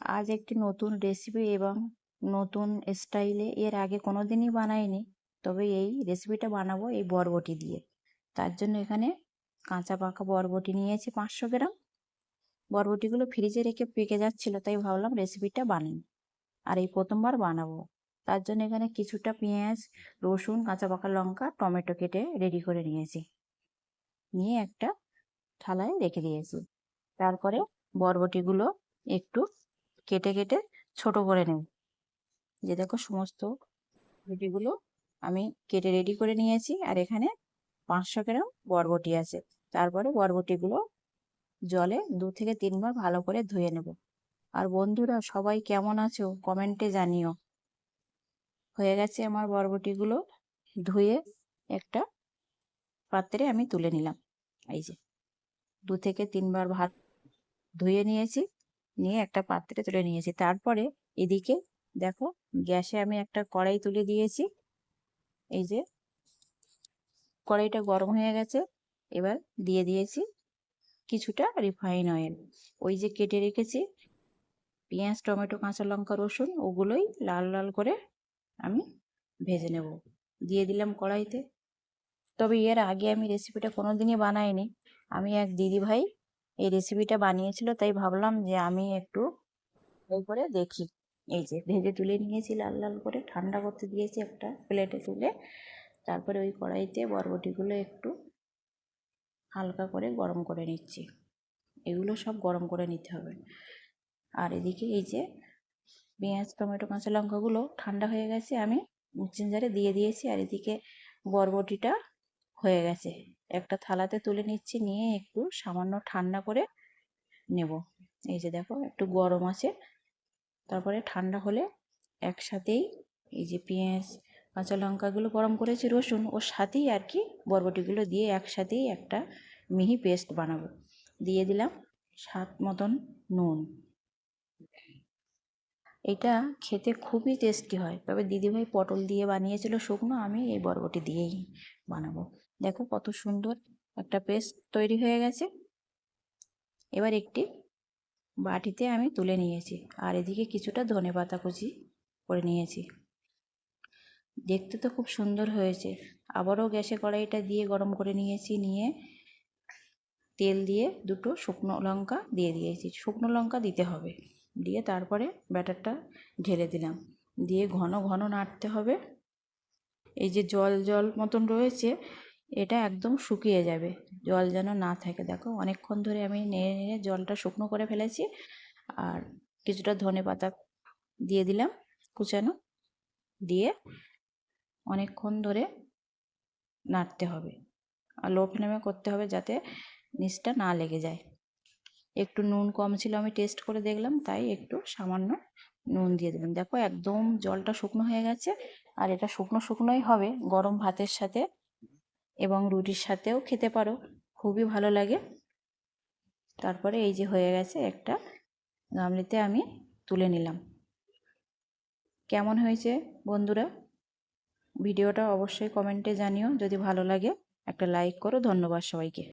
আজ একটি নতুন রেসিপি এবং নতুন স্টাইলে, এর আগে কোনোদিনই বানাইনি, তবে এই রেসিপিটা বানাবো এই বরবটি দিয়ে। তার জন্য এখানে কাঁচা পাকা বরবটি নিয়েছি 500 গ্রাম। বরবটিগুলো ফ্রিজে রেখে পেকে যাচ্ছিলো, তাই ভাবলাম রেসিপিটা বানাই, আর এই প্রথমবার বানাবো। তার জন্য এখানে কিছুটা পেঁয়াজ, রসুন, কাঁচা পাকা লঙ্কা, টমেটো কেটে রেডি করে নিয়েছি, নিয়ে একটা থালায় রেখে দিয়েছি। তারপরে বরবটিগুলো একটু কেটে কেটে ছোট করে নেব। যে দেখো সমস্ত রুটিগুলো আমি কেটে রেডি করে নিয়েছি, আর এখানে 500 গ্রাম বরবটি আছে। তারপরে বরবটিগুলো জলে 2 থেকে 3 বার ভালো করে ধুয়ে নেব। আর বন্ধুরা সবাই কেমন আছো কমেন্টে জানিও। হয়ে গেছে আমার বরবটিগুলো ধুয়ে একটা পাত্রে আমি তুলে নিলাম। এই যে 2 থেকে 3 বার ভালো ধুয়ে নিয়েছি, নিয়ে একটা পাত্রে তুলে নিয়েছি। তারপরে এদিকে দেখো গ্যাসে আমি একটা কড়াই তুলে দিয়েছি। এই যে কড়াইটা গরম হয়ে গেছে, এবার দিয়ে দিয়েছি কিছুটা রিফাইন অয়েল। ওই যে কেটে রেখেছি পেঁয়াজ, টমেটো, কাঁচা লঙ্কা, রসুন, ওগুলোই লাল লাল করে আমি ভেজে নেব। দিয়ে দিলাম কড়াইতে। তবে এর আগে আমি রেসিপিটা কোনোদিনই বানাইনি। আমি এক দিদিভাই এই রেসিপিটা বানিয়েছিল, তাই ভাবলাম যে আমি একটু এই করে দেখি। এই যে ভেজে তুলে নিয়েছি লাল লাল করে, ঠান্ডা করতে দিয়েছি একটা প্লেটে তুলে। তারপরে ওই কড়াইতে বরবটিগুলো একটু হালকা করে গরম করে নিচ্ছি। এগুলো সব গরম করে নিতে হবে। আর এদিকে এই যে পেঁয়াজ, টমেটো, কাঁচা লঙ্কাগুলো ঠান্ডা হয়ে গেছে, আমি মিক্সিং জারে দিয়ে দিয়েছি। আর এদিকে বরবটিটা হয়ে গেছে, একটা থালাতে তুলে নিচ্ছি, নিয়ে একটু সামান্য ঠান্ডা করে নেব। এই যে দেখো একটু গরম আছে, তারপরে ঠান্ডা হলে একসাথেই এই যে পেঁয়াজ, কাঁচা লঙ্কাগুলো গরম করেছি, রসুন, ওর সাথেই আর কি বরবটিগুলো দিয়ে একসাথেই একটা মিহি পেস্ট বানাবো। দিয়ে দিলাম স্বাদ মতন নুন। এটা খেতে খুবই টেস্টি হয়, তবে দিদিভাই পটল দিয়ে বানিয়েছিল শুকনো, আমি এই বরবটি দিয়েই বানাবো। দেখো কত সুন্দর একটা পেস্ট তৈরি হয়ে গেছে। এবার একটি বাটিতে আমি তুলে নিয়েছি, আর এদিকে কিছুটা ধনেপাতা কুচি করে নিয়েছি। দেখতে তো খুব সুন্দর হয়েছে। আবারও গ্যাসে কড়াইটা দিয়ে গরম করে নিয়েছি, নিয়ে তেল দিয়ে দুটো শুকনো লঙ্কা দিয়ে দিয়েছি। শুকনো লঙ্কা দিতে হবে, দিয়ে তারপরে ব্যাটারটা ঢেলে দিলাম, দিয়ে ঘন ঘন নাড়তে হবে। এই যে জল জল মতন রয়েছে, এটা একদম শুকিয়ে যাবে, জল যেন না থাকে। দেখো অনেকক্ষণ ধরে আমি নেড়ে নেড়ে জলটা শুকনো করে ফেলেছি। আর কিছুটা ধনেপাতা দিয়ে দিলাম কুচানো, দিয়ে অনেকক্ষণ ধরে নাড়তে হবে। আর লো ফ্লেমে করতে হবে যাতে নিচটা না লেগে যায়। একটু নুন কম ছিল, আমি টেস্ট করে দেখলাম, তাই একটু সামান্য নুন দিয়ে দিলাম। দেখো একদম জলটা শুকনো হয়ে গেছে, আর এটা শুকনো শুকনোই হবে, গরম ভাতের সাথে এবং রুটির সাথেও খেতে পারো, খুবই ভালো লাগে। তারপরে এই যে হয়ে গেছে, একটা গামলিতে আমি তুলে নিলাম। কেমন হয়েছে বন্ধুরা ভিডিওটা অবশ্যই কমেন্টে জানিও। যদি ভালো লাগে একটা লাইক করো। ধন্যবাদ সবাইকে।